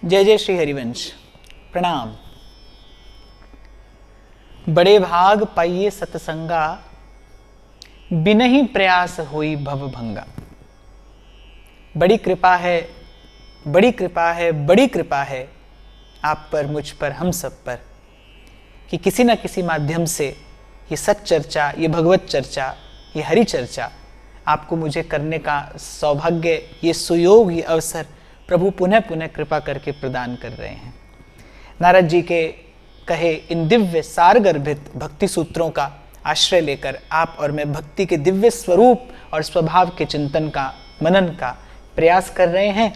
जय जय श्री हरिवंश। प्रणाम। बड़े भाग पाइये सतसंगा, बिनहि प्रयास होई भव भंगा। बड़ी कृपा है, बड़ी कृपा है, बड़ी कृपा है आप पर, मुझ पर, हम सब पर, कि किसी न किसी माध्यम से ये सच चर्चा, ये भगवत चर्चा, ये हरि चर्चा आपको मुझे करने का सौभाग्य, ये सुयोग, ये अवसर प्रभु पुनः पुनः कृपा करके प्रदान कर रहे हैं। नारद जी के कहे इन दिव्य सारगर्भित भक्ति सूत्रों का आश्रय लेकर आप और मैं भक्ति के दिव्य स्वरूप और स्वभाव के चिंतन का, मनन का प्रयास कर रहे हैं।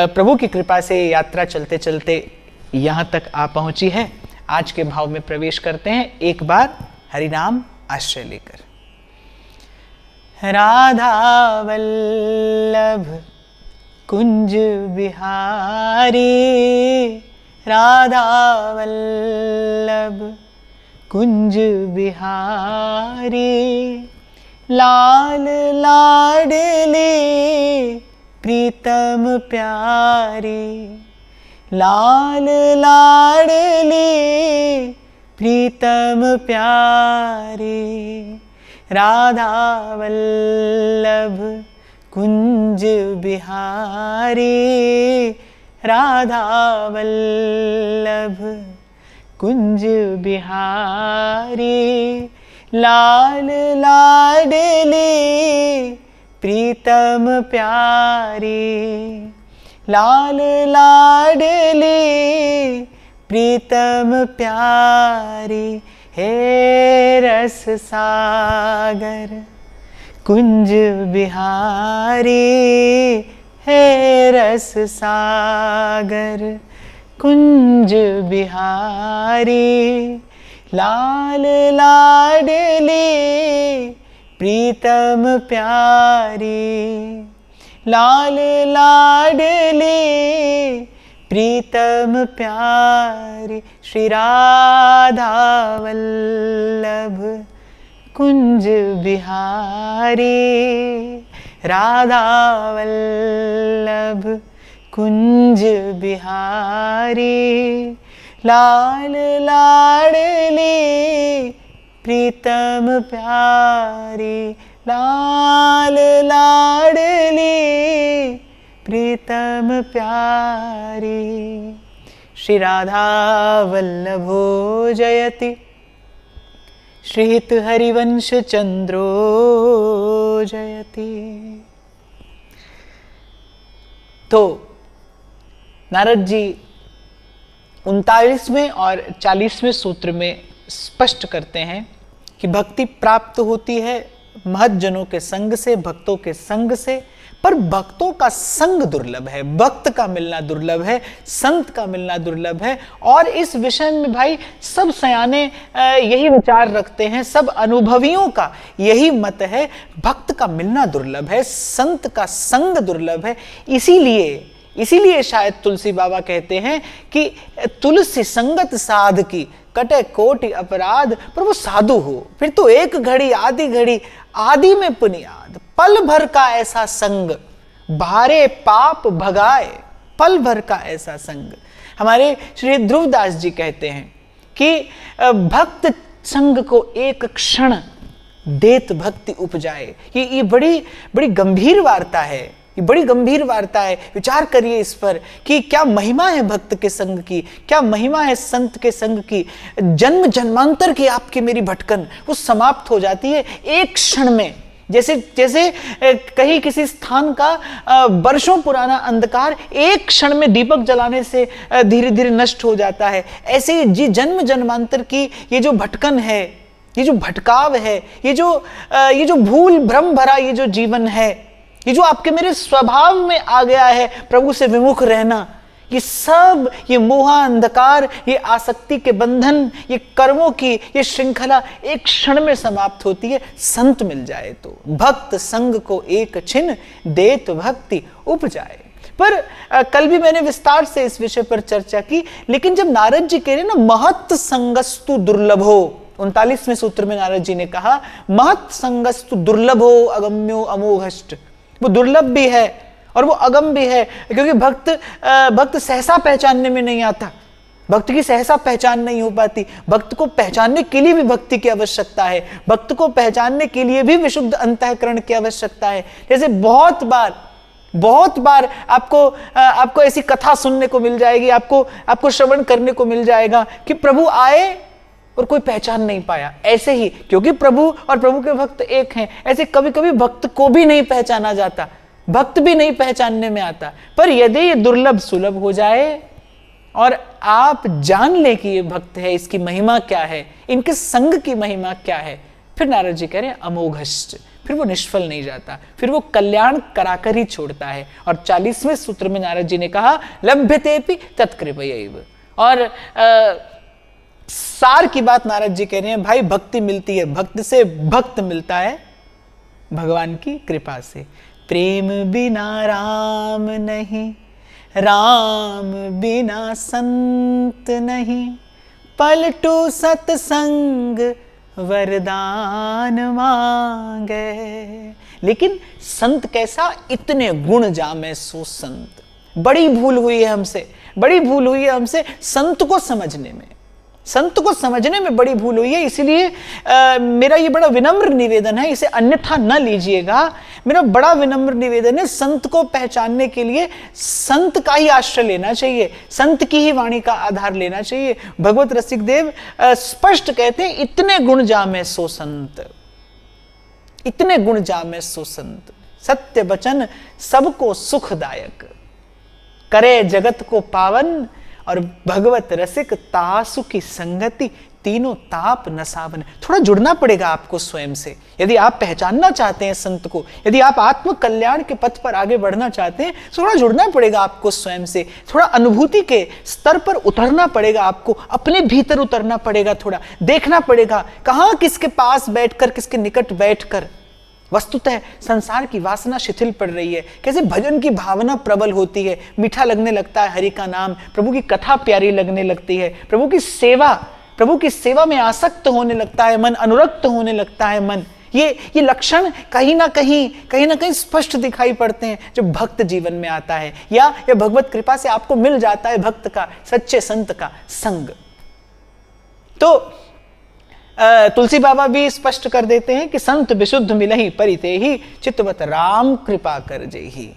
प्रभु की कृपा से यात्रा चलते चलते यहाँ तक आ पहुँची है। आज के भाव में प्रवेश करते हैं एक बार हरिनाम आश्रय लेकर। राधा वल्लभ कुंज बिहारी, राधा वल्लभ कुंज बिहारी, लाल लाडली प्रीतम प्यारी, लाल लाडली प्रीतम प्यारी, राधा वल्लभ कुंज बिहारी, राधा वल्लभ कुंज बिहारी, लाल लाडली प्रीतम प्यारी, लाल लाडली प्रीतम प्यारी। हे रस सागर कुंज बिहारी, हे रस सागर कुंज बिहारी, लाल लाडली प्रीतम प्यारी, लाल लाडली प्रीतम प्यारी। श्री राधा वल्लभ कुंज बिहारी, राधा वल्लभ कुंज बिहारी, लाल लाडली प्रीतम प्यारी, लाल लाडली प्रीतम प्यारी। श्री राधा वल्लभो जयति, श्रीहित हरिवंश चंद्रो जयति। तो नारद जी 39वें और 40वें सूत्र में स्पष्ट करते हैं कि भक्ति प्राप्त होती है महज्जनों के संग से, भक्तों के संग से, पर भक्तों का संग दुर्लभ है, भक्त का मिलना दुर्लभ है, संत का मिलना दुर्लभ है। और इस विषय में भाई सब सयाने यही विचार रखते हैं, सब अनुभवियों का यही मत है, भक्त का मिलना दुर्लभ है, संत का संग दुर्लभ है। इसीलिए शायद तुलसी बाबा कहते हैं कि तुलसी संगत साध की कटे कोटि अपराध, पर वो साधु हो फिर तो एक घड़ी आधी घड़ी आदि में पुनियाद, पल भर का ऐसा संग भारे पाप भगाए, पल भर का ऐसा संग। हमारे श्री ध्रुवदास जी कहते हैं कि भक्त संग को एक क्षण देत भक्ति उपजाए। ये बड़ी गंभीर वार्ता है, ये बड़ी गंभीर वार्ता है। विचार करिए इस पर कि क्या महिमा है भक्त के संग की, क्या महिमा है संत के संग की। जन्म जन्मांतर की आपकी मेरी भटकन वो समाप्त हो जाती है एक क्षण में। जैसे कहीं किसी स्थान का वर्षों पुराना अंधकार एक क्षण में दीपक जलाने से धीरे धीरे नष्ट हो जाता है, ऐसे जी जन्म जन्मांतर की ये जो भटकन है, ये जो भटकाव है, ये जो भूल भ्रम भरा ये जो जीवन है, ये जो आपके मेरे स्वभाव में आ गया है प्रभु से विमुख रहना, ये सब, ये मोह अंधकार, ये आसक्ति के बंधन, ये कर्मों की ये श्रृंखला एक क्षण में समाप्त होती है संत मिल जाए तो। भक्त संग को एक छिन देत भक्ति उपजाए। पर कल भी मैंने विस्तार से इस विषय पर चर्चा की, लेकिन जब नारद जी कह रहे ना महत् संगस्तु दुर्लभो, 39वें सूत्र में नारद जी ने कहा महत् संगस्तु दुर्लभो अगम्यो अमोघष्ट, वो दुर्लभ भी है और वो अगम भी है, क्योंकि भक्त सहसा पहचानने में नहीं आता, भक्त की सहसा पहचान नहीं हो पाती। भक्त को पहचानने के लिए भी भक्ति की आवश्यकता है, भक्त को पहचानने के लिए भी विशुद्ध अंतःकरण की आवश्यकता है। जैसे बहुत बार आपको ऐसी कथा सुनने को मिल जाएगी, आपको श्रवण करने को मिल जाएगा कि प्रभु आए और कोई पहचान नहीं पाया। ऐसे ही क्योंकि प्रभु और प्रभु के भक्त एक हैं, ऐसे कभी कभी भक्त को भी नहीं पहचाना जाता, भक्त भी नहीं पहचानने में आता। पर यदि ये दुर्लभ सुलभ हो जाए और आप जान ले कि ये भक्त है, इसकी महिमा क्या है, इनके संग की महिमा क्या है, फिर नारद जी कह रहे हैं अमोघश्च, फिर वो निष्फल नहीं जाता, फिर वो कल्याण कराकर ही छोड़ता है। और 40वें सूत्र में नारद जी ने कहा लभ्यतेपि तत्कृपयैव। और सार की बात नारद जी कह रहे हैं, भाई भक्ति मिलती है, भक्त से भक्त मिलता है भगवान की कृपा से। प्रेम बिना राम नहीं, राम बिना संत नहीं, पलटू सत्संग वरदान मांगे। लेकिन संत कैसा, इतने गुण जामे सो संत। बड़ी भूल हुई है हमसे संत को समझने में, संत को समझने में बड़ी भूल हुई है। इसीलिए मेरा ये बड़ा विनम्र निवेदन है, इसे अन्यथा न लीजिएगा। मेरा बड़ा विनम्र निवेदन है, संत को पहचानने के लिए संत का ही आश्रय लेना चाहिए, संत की ही वाणी का आधार लेना चाहिए। भगवत रसिक देव स्पष्ट कहते हैं, इतने गुण जामे सो संत, इतने गुण जामे सो संत। सत्य वचन सबको सुखदायक, करे जगत को पावन, और भगवत रसिक तासु की संगति, तीनों ताप नसावन। थोड़ा जुड़ना पड़ेगा आपको स्वयं से, यदि आप पहचानना चाहते हैं संत को, यदि आप आत्म कल्याण के पथ पर आगे बढ़ना चाहते हैं, थोड़ा जुड़ना पड़ेगा आपको स्वयं से, थोड़ा अनुभूति के स्तर पर उतरना पड़ेगा आपको, अपने भीतर उतरना पड़ेगा, थोड़ा देखना पड़ेगा कहाँ किसके पास बैठकर, किसके निकट बैठकर वस्तुतः संसार की वासना शिथिल पड़ रही है, कैसे भजन की भावना प्रबल होती है, मीठा लगने लगता है हरि का नाम, प्रभु की कथा प्यारी लगने लगती है, प्रभु की सेवा में आसक्त होने लगता है मन, अनुरक्त होने लगता है मन। ये लक्षण कहीं ना कहीं स्पष्ट दिखाई पड़ते हैं जब भक्त जीवन में आता है, या भगवत कृपा से आपको मिल जाता है भक्त का, सच्चे संत का संग। तो तुलसी बाबा भी स्पष्ट कर देते हैं कि संत विशुद्ध मिलहि परिते ही, चित्तवत राम कृपा कर जेहि,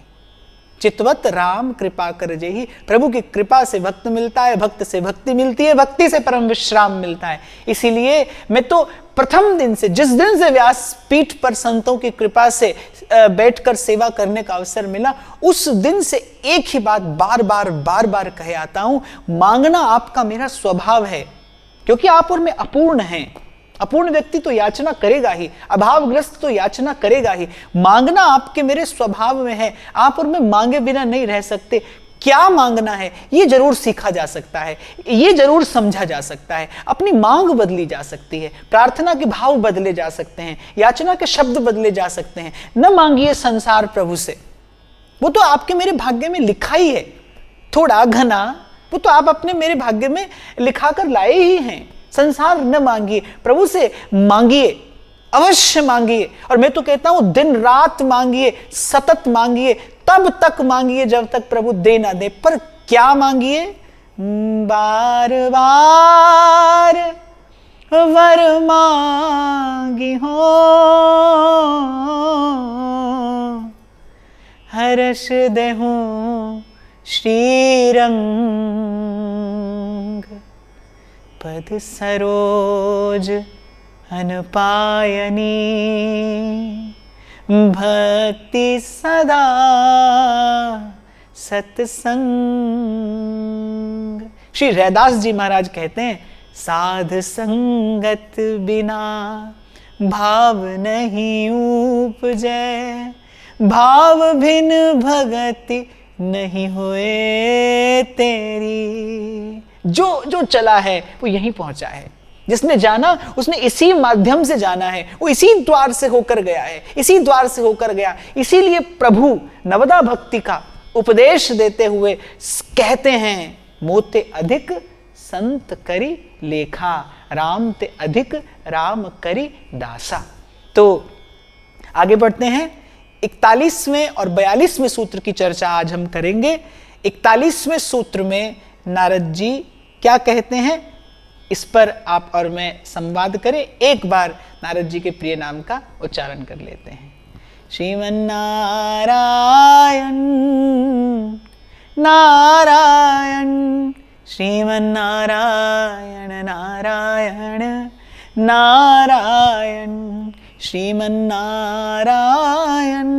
चित्तवत राम कृपा कर जेहि। प्रभु की कृपा से भक्त मिलता है, भक्त से भक्ति मिलती है, भक्ति से परम विश्राम मिलता है। इसीलिए मैं तो प्रथम दिन से, जिस दिन से व्यास पीठ पर संतों की कृपा से बैठकर सेवा करने का अवसर मिला, उस दिन से एक ही बात बार बार कहे आता हूं, मांगना आपका मेरा स्वभाव है, क्योंकि आप और मैं अपूर्ण हैं। अपूर्ण व्यक्ति तो याचना करेगा ही, अभावग्रस्त तो याचना करेगा ही। मांगना आपके मेरे स्वभाव में है, आप और मैं मांगे बिना नहीं रह सकते। क्या मांगना है ये जरूर सीखा जा सकता है, ये जरूर समझा जा सकता है, अपनी मांग बदली जा सकती है, प्रार्थना के भाव बदले जा सकते हैं, याचना के शब्द बदले जा सकते हैं। न मांगिए संसार प्रभु से, वो तो आपके मेरे भाग्य में लिखा ही है, थोड़ा घना वो तो आप अपने मेरे भाग्य में लिखा कर लाए ही हैं। संसार न मांगिए, प्रभु से मांगिए, अवश्य मांगिए। और मैं तो कहता हूं दिन रात मांगिए, सतत मांगिए, तब तक मांगिए जब तक प्रभु दे ना दे। पर क्या मांगिए? बार बार वर मांगी हो, हर्ष देहूं श्रीरंग, पद सरोज अनपायनी, भक्ति सदा सत्संग। श्री रैदास जी महाराज कहते हैं, साध संगत बिना भाव नहीं उपजै, भाव भिन भगति नहीं हुए तेरी। जो चला है वो यहीं पहुंचा है, जिसने जाना उसने इसी माध्यम से जाना है, वो इसी द्वार से होकर गया है, इसी द्वार से होकर गया। इसीलिए प्रभु नवदा भक्ति का उपदेश देते हुए कहते हैं, मोते अधिक संत करी लेखा, राम ते अधिक राम करी दासा। तो आगे बढ़ते हैं। 41वें और 42वें सूत्र की चर्चा आज हम करेंगे। 41वें सूत्र में नारद जी क्या कहते हैं, इस पर आप और मैं संवाद करें। एक बार नारद जी के प्रिय नाम का उच्चारण कर लेते हैं। श्रीमन्नारायण नारायण, श्रीमन्नारायण नारायण नारायण, श्रीमन्नारायण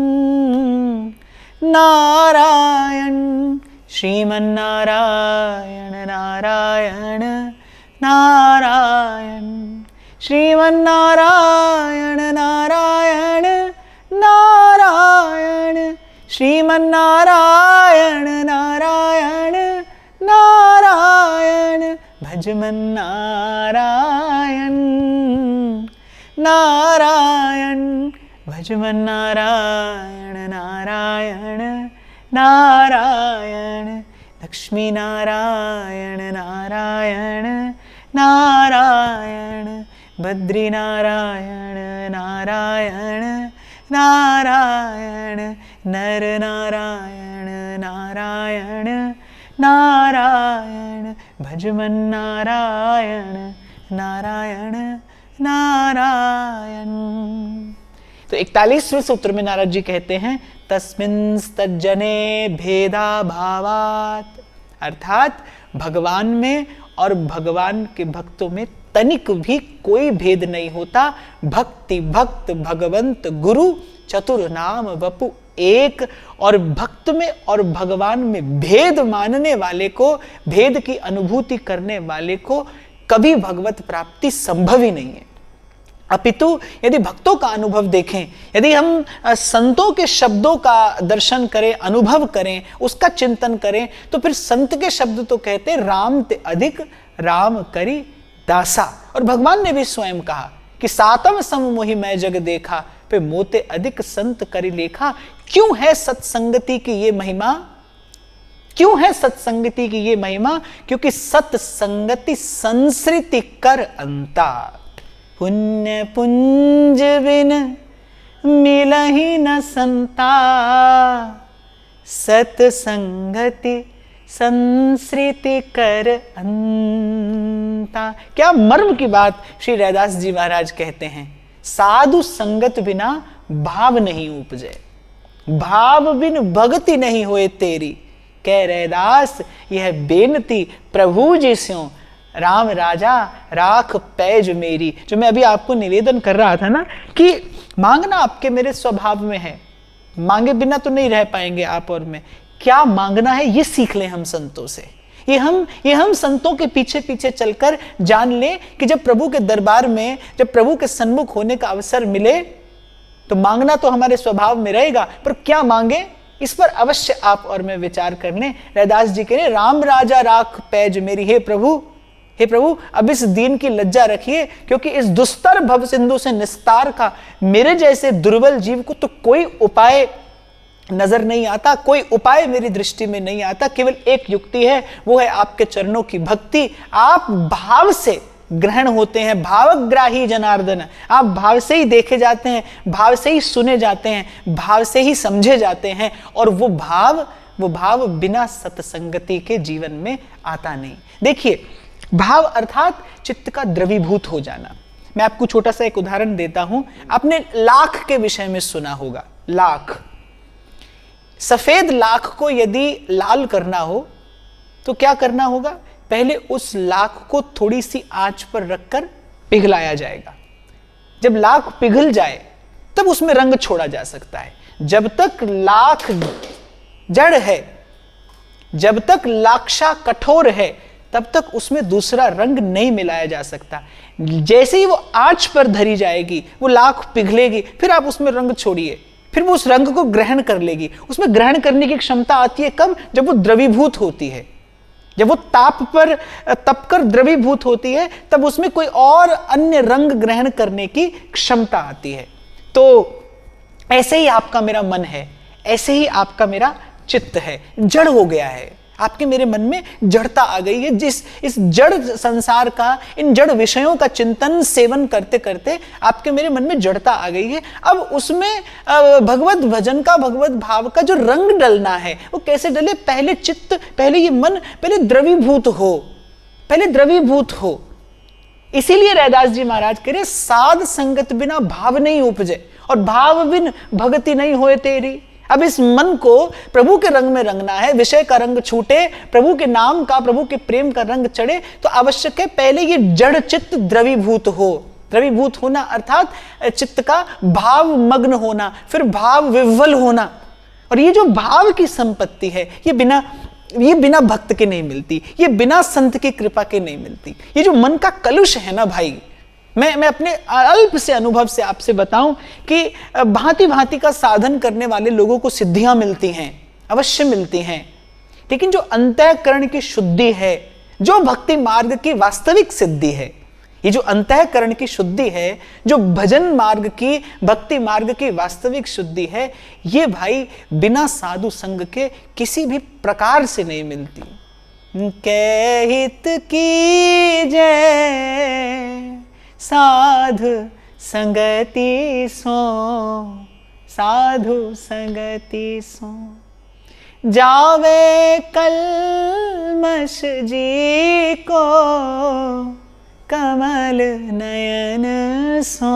नारायण, श्रीमन्नारायण नारायण नारायण, श्रीमन्नारायण नारायण नारायण, श्रीमन्नारायण नारायण नारायण, भजमन्नारायण नारायण, भजमन्नारायण नारायण नारायण, लक्ष्मी नारायण नारायण नारायण, बद्री नारायण नारायण नारायण, नर नारायण नारायण नारायण, भजमन्नारायण नारायण नारायण। तो 41वें सूत्र में नारद जी कहते हैं तस्मिंस्तज्जने भेदा भावात, अर्थात भगवान में और भगवान के भक्तों में तनिक भी कोई भेद नहीं होता। भक्ति भक्त भगवंत गुरु चतुर नाम वपु एक, और भक्त में और भगवान में भेद मानने वाले को, भेद की अनुभूति करने वाले को कभी भगवत प्राप्ति संभव ही नहीं है। अपितु यदि भक्तों का अनुभव देखें, यदि हम संतों के शब्दों का दर्शन करें, अनुभव करें, उसका चिंतन करें, तो फिर संत के शब्द तो कहते राम ते अधिक राम करी दासा। और भगवान ने भी स्वयं कहा कि सातम सम मोहि मैं जग देखा, पे मोते अधिक संत करी लेखा। क्यों है सत्संगति की ये महिमा, क्यों है सत्संगति की ये महिमा? क्योंकि सत्संगति संसृति कर अंता, पुण्य पुंज बिन मिलहि न संता, सत्संगति संसृति कर अंता। क्या मर्म की बात श्री रैदास जी महाराज कहते हैं। साधु संगत बिना भाव नहीं उपजे, भाव बिन भगति नहीं होए तेरी, कह रैदास यह बेनती प्रभु जी स्यों, राम राजा राख पैज मेरी। जो मैं अभी आपको निवेदन कर रहा था ना कि मांगना आपके मेरे स्वभाव में है, मांगे बिना तो नहीं रह पाएंगे आप और मैं। क्या मांगना है ये सीख लें हम संतों से। ये हम संतों के पीछे पीछे चलकर जान लें कि जब प्रभु के दरबार में, जब प्रभु के सन्मुख होने का अवसर मिले तो मांगना तो हमारे स्वभाव में रहेगा, पर क्या मांगे इस पर अवश्य आप और मैं विचार कर लें। रैदास जी कह रहे राम राजा राख पैज मेरी, हे प्रभु अब इस दीन की लज्जा रखिए, क्योंकि इस दुस्तर भव सिंधु से निस्तार का मेरे जैसे दुर्बल जीव को तो कोई उपाय नजर नहीं आता, कोई उपाय मेरी दृष्टि में नहीं आता। केवल एक युक्ति है, वो है आपके चरणों की भक्ति। आप भाव से ग्रहण होते हैं, भावग्राही जनार्दन। आप भाव से ही देखे जाते हैं, भाव से ही सुने जाते हैं, भाव से ही समझे जाते हैं, और वो भाव बिना सत्संगति के जीवन में आता नहीं। देखिए, भाव अर्थात चित्त का द्रवीभूत हो जाना। मैं आपको छोटा सा एक उदाहरण देता हूं। आपने लाख के विषय में सुना होगा। लाख, सफेद लाख को यदि लाल करना हो तो क्या करना होगा? पहले उस लाख को थोड़ी सी आंच पर रखकर पिघलाया जाएगा। जब लाख पिघल जाए तब उसमें रंग छोड़ा जा सकता है। जब तक लाख जड़ है, जब तक लाक्षा कठोर है, तब तक उसमें दूसरा रंग नहीं मिलाया जा सकता। जैसे ही वो आंच पर धरी जाएगी, वो लाख पिघलेगी, फिर आप उसमें रंग छोड़िए, फिर वो उस रंग को ग्रहण कर लेगी। उसमें ग्रहण करने की क्षमता आती है कब? जब वो द्रवीभूत होती है, जब वो ताप पर तपकर द्रवीभूत होती है, तब उसमें कोई और अन्य रंग ग्रहण करने की क्षमता आती है। तो ऐसे ही आपका मेरा मन है, ऐसे ही आपका मेरा चित्त है, जड़ हो गया है। आपके मेरे मन में जड़ता आ गई है। जिस इस जड़ संसार का, इन जड़ विषयों का चिंतन सेवन करते करते आपके मेरे मन में जड़ता आ गई है। अब उसमें भगवत भजन का, भगवत भाव का जो रंग डलना है वो कैसे डले? पहले चित्त, पहले ये मन पहले द्रवीभूत हो, पहले द्रवीभूत हो। इसीलिए रैदास जी महाराज कह रहे, साध संगत बिना भाव नहीं उपजे और भाव बिन भगति नहीं होए तेरी। अब इस मन को प्रभु के रंग में रंगना है, विषय का रंग छूटे, प्रभु के नाम का, प्रभु के प्रेम का रंग चढ़े, तो आवश्यक है पहले ये जड़ चित्त द्रवीभूत हो। द्रवीभूत होना अर्थात चित्त का भाव मग्न होना, फिर भाव विह्वल होना। और ये जो भाव की संपत्ति है ये बिना भक्त के नहीं मिलती, ये बिना संत की कृपा के नहीं मिलती। ये जो मन का कलुष है ना भाई, मैं अपने अल्प से अनुभव से आपसे बताऊं कि भांति भांति का साधन करने वाले लोगों को सिद्धियां मिलती हैं, अवश्य मिलती हैं, लेकिन जो अंतःकरण की शुद्धि है, जो भक्ति मार्ग की वास्तविक सिद्धि है, ये जो अंतःकरण की शुद्धि है, जो भजन मार्ग की, भक्ति मार्ग की वास्तविक शुद्धि है, ये भाई बिना साधु संग के किसी भी प्रकार से नहीं मिलती। कहहित की जय साधु संगति सो, साधु संगति सो, जावे कलमश जी को कमल नयन सो,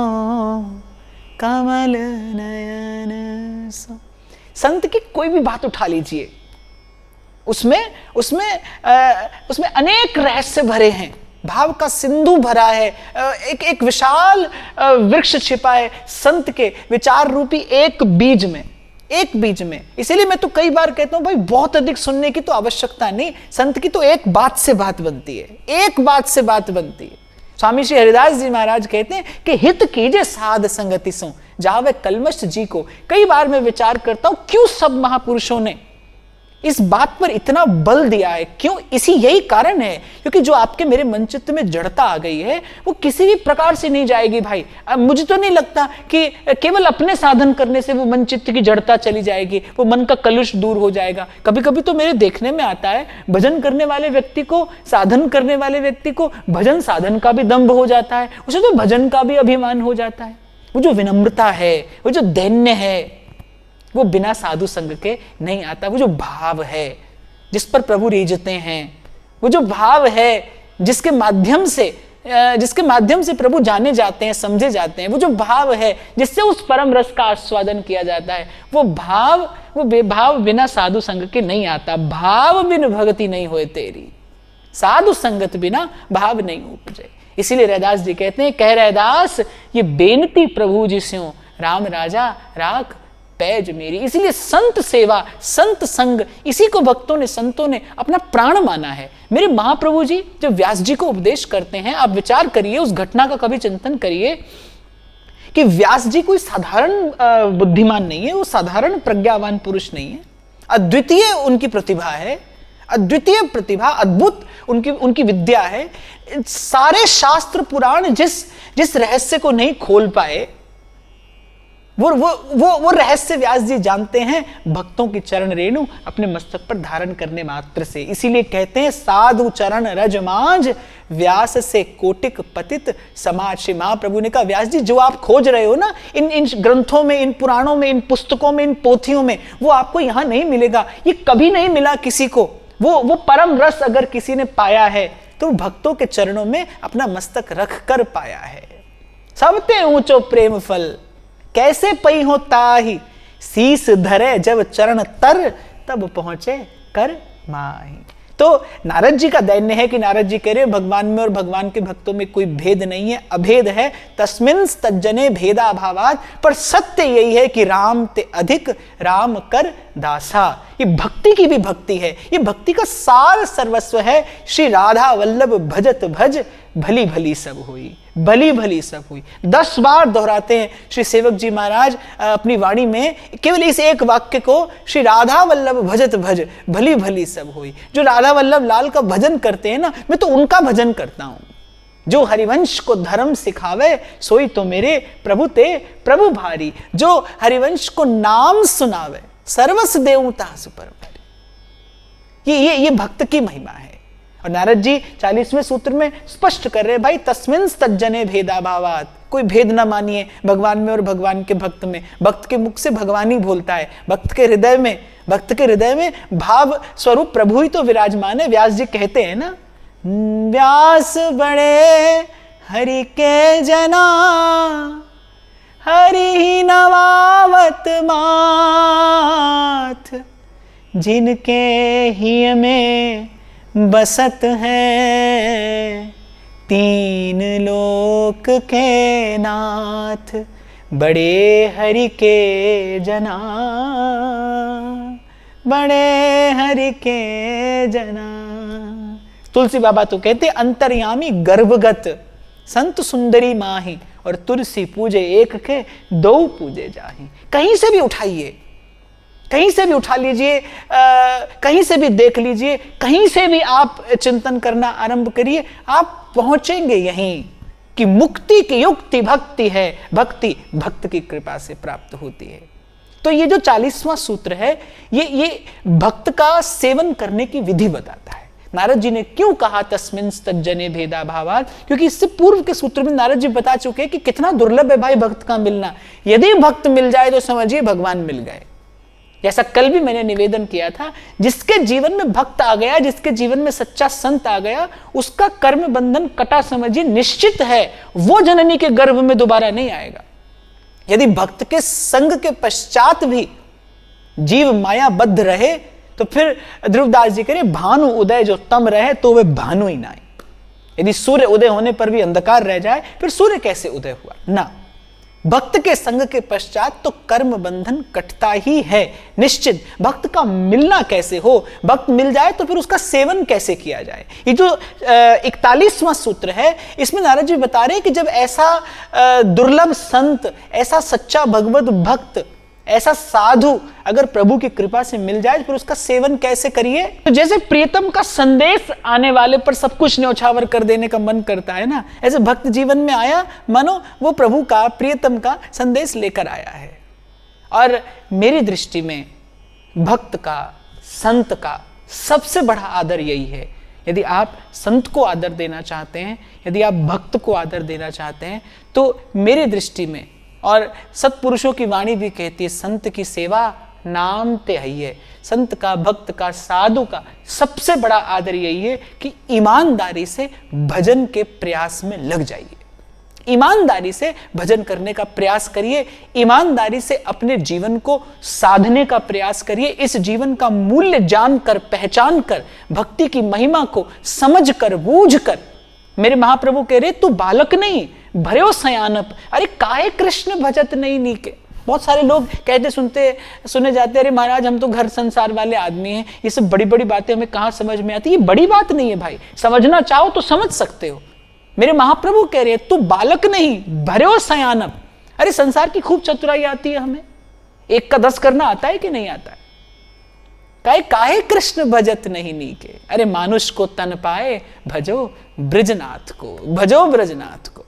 कमल नयन सो। संत की कोई भी बात उठा लीजिए, उसमें अनेक रहस्य भरे हैं, भाव का सिंधु भरा है, एक विशाल वृक्ष छिपा है संत के विचार रूपी एक बीज में, एक बीज में। इसीलिए मैं तो कई बार कहता हूं भाई बहुत अधिक सुनने की तो आवश्यकता नहीं, संत की तो एक बात से बात बनती है, एक बात से बात बनती है। स्वामी श्री हरिदास जी महाराज कहते हैं कि हित कीजिए साध संगति सो, जावे कलमश जी को। कई बार मैं विचार करता हूं क्यों सब महापुरुषों ने इस बात पर इतना बल दिया है, क्यों? यही कारण है क्योंकि जो आपके मेरे मन चित्त में जड़ता आ गई है वो किसी भी प्रकार से नहीं जाएगी भाई। मुझे तो नहीं लगता कि केवल अपने साधन करने से वो मन चित्त की जड़ता चली जाएगी, वो मन का कलुष दूर हो जाएगा। कभी कभी तो मेरे देखने में आता है भजन करने वाले व्यक्ति को, साधन करने वाले व्यक्ति को भजन साधन का भी दंभ हो जाता है, उसे तो भजन का भी अभिमान हो जाता है। वो जो विनम्रता है, वो जो दैन्य है, वो बिना साधु संग के नहीं आता। वो जो भाव है जिस पर प्रभु रीझते हैं, वो जो भाव है जिसके माध्यम से प्रभु जाने जाते हैं, समझे जाते हैं, वो जो भाव है जिससे उस परम रस का आस्वादन किया जाता है, वो भाव बिना साधु संग के नहीं आता। भाव बिन भगति नहीं होए तेरी, साधु संगत बिना भाव नहीं उपजे। इसीलिए रैदास जी कहते हैं, कह रैदास ये बेनती प्रभु जी स्यों, राम राजा राख पैज मेरी। इसलिए संत सेवा, संत संग, इसी को भक्तों ने, संतों ने अपना प्राण माना है। मेरे महाप्रभु जी जब व्यास जी को उपदेश करते हैं, आप विचार करिए, उस घटना का कभी चिंतन करिए कि व्यास जी कोई साधारण बुद्धिमान नहीं है, वो साधारण प्रज्ञावान पुरुष नहीं है। अद्वितीय उनकी प्रतिभा है, अद्वितीय प्रतिभा, अद्भुत उनकी विद्या है। सारे शास्त्र पुराण जिस रहस्य को नहीं खोल पाए, वो रहस्य व्यास जी जानते हैं भक्तों की चरण रेणु अपने मस्तक पर धारण करने मात्र से। इसीलिए कहते हैं, साधु चरण रज मांझ व्यास से कोटिक पतित समाज। श्री महाप्रभु ने कहा, व्यास जी जो आप खोज रहे हो ना इन ग्रंथों में, इन पुराणों में, इन पुस्तकों में, इन पोथियों में, वो आपको यहां नहीं मिलेगा, ये कभी नहीं मिला किसी को। वो परम रस अगर किसी ने पाया है तो भक्तों के चरणों में अपना मस्तक रख कर पाया है। सबते ऊंचो प्रेम फल कैसे पई हो ताही, शीस धरे जब चरण तर तब पहुंचे कर माही। तो नारद जी का दैन्य है कि नारद जी कह रहे भगवान में और भगवान के भक्तों में कोई भेद नहीं है, अभेद है। तस्मिन् तज्जने भेदा भावात, पर सत्य यही है कि राम ते अधिक राम कर दासा। ये भक्ति की भी भक्ति है, ये भक्ति का सार सर्वस्व है। श्री राधा वल्लभ भजत भज भली भली सब हुई, भली भली सब हुई। 10 बार दोहराते हैं श्री सेवक जी महाराज अपनी वाणी में केवल इस एक वाक्य को, श्री राधा वल्लभ भजत भज भली भली सब हुई। जो राधा वल्लभ लाल का भजन करते हैं ना, मैं तो उनका भजन करता हूं। जो हरिवंश को धर्म सिखावे सोई तो मेरे प्रभु ते प्रभु भारी। जो हरिवंश को नाम सुनावे सर्वस देवता सुपर भारी। ये भक्त की महिमा है। और नारद जी 40वें सूत्र में स्पष्ट कर रहे भाई, तस्मिन् तज्जने भेदा भावात, कोई भेद ना मानिए भगवान में और भगवान के भक्त में। भक्त के मुख से भगवान ही बोलता है, भक्त के हृदय में भाव स्वरूप प्रभु ही तो विराजमान है। व्यास जी कहते हैं ना, व्यास बड़े हरि के जना, हरि नवावत माथ, जिनके ही में बसत है तीन लोक के नाथ, बड़े हरि के जना, बड़े हरि के जना। तुलसी बाबा तो कहते अंतर्यामी गर्भगत, संत सुंदरी माही, और तुलसी पूजे एक के दो पूजे जाही। कहीं से भी उठाइए, कहीं से भी उठा लीजिए, कहीं से भी देख लीजिए, कहीं से भी आप चिंतन करना आरंभ करिए, आप पहुंचेंगे यहीं कि मुक्ति की युक्ति भक्ति है, भक्ति भक्त की कृपा से प्राप्त होती है। तो ये जो 40वां सूत्र है, ये भक्त का सेवन करने की विधि बताता है। नारद जी ने क्यों कहा तस्मिन् तज्जने भेदा भावात्, क्योंकि इससे पूर्व के सूत्र में नारद जी बता चुके हैं कि कितना दुर्लभ है भाई भक्त का मिलना। यदि भक्त मिल जाए तो समझिए भगवान मिल गए। जैसा कल भी मैंने निवेदन किया था, जिसके जीवन में भक्त आ गया, जिसके जीवन में सच्चा संत आ गया, उसका कर्म बंधन कटा समझिए निश्चित है, वो जननी के गर्भ में दोबारा नहीं आएगा। यदि भक्त के संग के पश्चात भी जीव मायाबद्ध रहे तो फिर ध्रुवदास जी कह रहे भानु उदय जो तम रहे तो वे भानु ही ना आए। यदि सूर्य उदय होने पर भी अंधकार रह जाए फिर सूर्य कैसे उदय हुआ ना। भक्त के संग के पश्चात तो कर्म बंधन कटता ही है निश्चित। भक्त का मिलना कैसे हो, भक्त मिल जाए तो फिर उसका सेवन कैसे किया जाए। ये जो 41वां सूत्र है, इसमें नारद जी बता रहे हैं कि जब ऐसा दुर्लभ संत, ऐसा सच्चा भगवत भक्त, ऐसा साधु अगर प्रभु की कृपा से मिल जाए फिर उसका सेवन कैसे करिए। तो जैसे प्रियतम का संदेश आने वाले पर सब कुछ न्यौछावर कर देने का मन करता है ना, ऐसे भक्त जीवन में आया मानो वो प्रभु का, प्रियतम का संदेश लेकर आया है। और मेरी दृष्टि में भक्त का, संत का सबसे बड़ा आदर यही है। यदि आप संत को आदर देना चाहते हैं, यदि आप भक्त को आदर देना चाहते हैं, तो मेरी दृष्टि में, और सत्पुरुषों की वाणी भी कहती है, संत की सेवा नाम ते है। संत का, भक्त का, साधु का सबसे बड़ा आदर यही है कि ईमानदारी से भजन के प्रयास में लग जाइए। ईमानदारी से भजन करने का प्रयास करिए, ईमानदारी से अपने जीवन को साधने का प्रयास करिए। इस जीवन का मूल्य जानकर, पहचान कर, भक्ति की महिमा को समझ कर, बूझ कर। मेरे महाप्रभु कह रहे तू बालक नहीं भर्यो सयानप, अरे काहे कृष्ण भजत नहीं नीके। बहुत सारे लोग कहते सुने जाते, अरे महाराज हम तो घर संसार वाले आदमी हैं, ये सब बड़ी बड़ी बातें हमें कहाँ समझ में आती। ये बड़ी बात नहीं है भाई, समझना चाहो तो समझ सकते हो। मेरे महाप्रभु कह रहे तू बालक नहीं भर्यो सयानप। अरे संसार की खूब चतुराई आती है हमें, 1 का 10 करना आता है कि नहीं आता है। काहे कृष्ण भजत नहीं नीके, अरे मानुष को तन पाए भजो ब्रजनाथ को, भजो ब्रजनाथ को।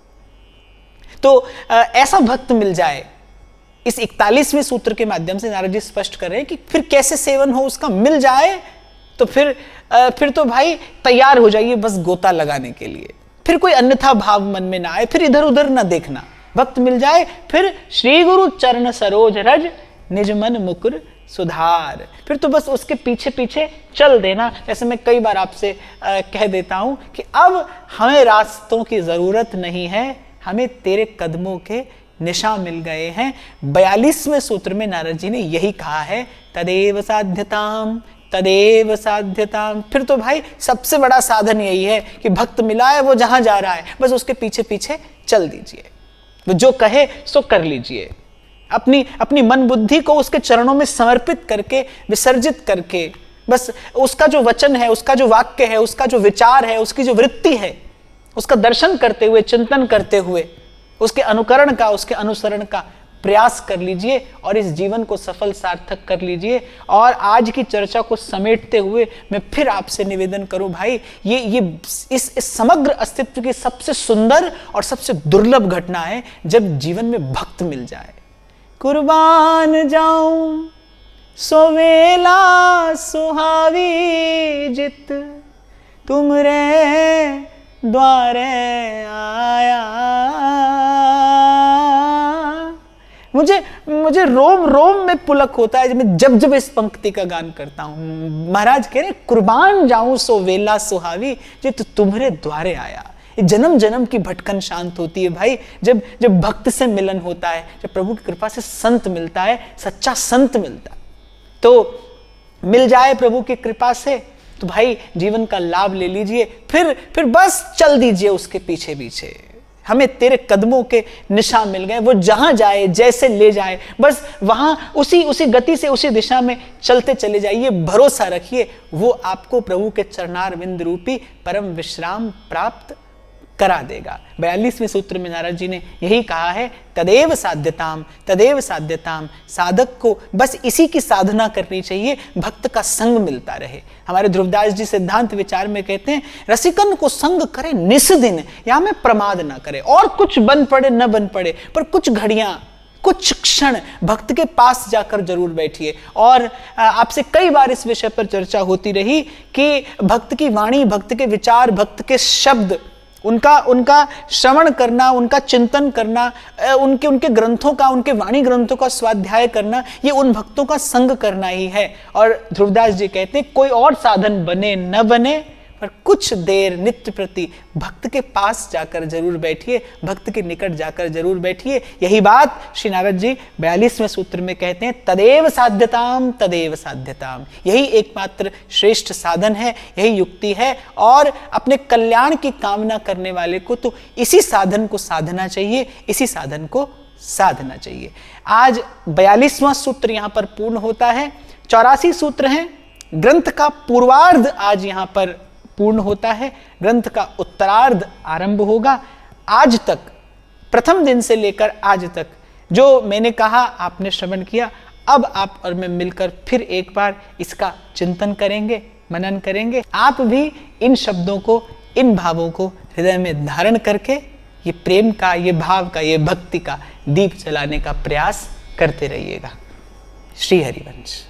तो ऐसा भक्त मिल जाए, इस 41वें सूत्र के माध्यम से नारद जी स्पष्ट कर रहे हैं कि फिर कैसे सेवन हो उसका। मिल जाए तो फिर तो भाई तैयार हो जाइए बस गोता लगाने के लिए। फिर कोई अन्यथा भाव मन में ना आए, फिर इधर उधर ना देखना। भक्त मिल जाए फिर श्री गुरु चरण सरोज रज निज मन मुकुर सुधार, फिर तो बस उसके पीछे पीछे चल देना। जैसे मैं कई बार आपसे कह देता हूं कि अब हमें रास्तों की जरूरत नहीं है, हमें तेरे कदमों के निशान मिल गए हैं। 42वें सूत्र में नारद जी ने यही कहा है, तदेव साध्यताम तदेव साध्यताम। फिर तो भाई सबसे बड़ा साधन यही है कि भक्त मिला है, वो जहां जा रहा है बस उसके पीछे पीछे चल दीजिए, वो जो कहे सो कर लीजिए। अपनी मन बुद्धि को उसके चरणों में समर्पित करके, विसर्जित करके, बस उसका जो वचन है, उसका जो वाक्य है, उसका जो विचार है, उसकी जो वृत्ति है, उसका दर्शन करते हुए, चिंतन करते हुए, उसके अनुकरण का, उसके अनुसरण का प्रयास कर लीजिए और इस जीवन को सफल सार्थक कर लीजिए। और आज की चर्चा को समेटते हुए मैं फिर आपसे निवेदन करूं भाई, ये इस समग्र अस्तित्व की सबसे सुंदर और सबसे दुर्लभ घटना है जब जीवन में भक्त मिल जाए। कुर्बान जाऊं सोवेला सुहावी जित तुमरे द्वारे आया। मुझे रोम रोम में पुलक होता है जब जब इस पंक्ति का गान करता हूं। महाराज कह रहे कुर्बान जाऊं सो वेला सुहावी जित तुम्हारे द्वारे आया। जन्म जन्म की भटकन शांत होती है भाई जब जब भक्त से मिलन होता है, जब प्रभु की कृपा से संत मिलता है, सच्चा संत मिलता है। तो मिल जाए प्रभु की कृपा से तो भाई जीवन का लाभ ले लीजिए, फिर बस चल दीजिए उसके पीछे पीछे। हमें तेरे कदमों के निशान मिल गए, वो जहां जाए जैसे ले जाए बस वहां उसी गति से उसी दिशा में चलते चले जाइए। भरोसा रखिए वो आपको प्रभु के चरणारविंद रूपी परम विश्राम प्राप्त करा देगा। 42वें सूत्र में नारद जी ने यही कहा है, तदेव साध्यताम तदेव साध्यताम। साधक को बस इसी की साधना करनी चाहिए, भक्त का संग मिलता रहे। हमारे ध्रुवदास जी सिद्धांत विचार में कहते हैं, रसिकन को संग करे निस दिन, या में प्रमाद ना करे। और कुछ बन पड़े न बन पड़े, पर कुछ घड़ियां कुछ क्षण भक्त के पास जाकर जरूर बैठिए। और आपसे कई बार इस विषय पर चर्चा होती रही कि भक्त की वाणी, भक्त के विचार, भक्त के शब्द, उनका श्रवण करना, उनका चिंतन करना, उनके ग्रंथों का, उनके वाणी ग्रंथों का स्वाध्याय करना, ये उन भक्तों का संग करना ही है। और ध्रुवदास जी कहते हैं, कोई और साधन बने न बने, पर कुछ देर नित्य प्रति भक्त के पास जाकर जरूर बैठिए, भक्त के निकट जाकर जरूर बैठिए। यही बात श्री नारद जी 42वें सूत्र में कहते हैं, तदेव साध्यताम तदेव साध्यताम। यही एकमात्र श्रेष्ठ साधन है, यही युक्ति है। और अपने कल्याण की कामना करने वाले को तो इसी साधन को साधना चाहिए, इसी साधन को साधना चाहिए। आज 42वां सूत्र यहां पर पूर्ण होता है। 84 सूत्र हैं। ग्रंथ का पूर्वार्ध आज यहां पर पूर्ण होता है, ग्रंथ का उत्तरार्ध आरंभ होगा। आज तक, प्रथम दिन से लेकर आज तक जो मैंने कहा आपने श्रवण किया, अब आप और मैं मिलकर फिर एक बार इसका चिंतन करेंगे, मनन करेंगे। आप भी इन शब्दों को, इन भावों को हृदय में धारण करके ये प्रेम का, ये भाव का, ये भक्ति का दीप जलाने का प्रयास करते रहिएगा। श्री हरिवंश।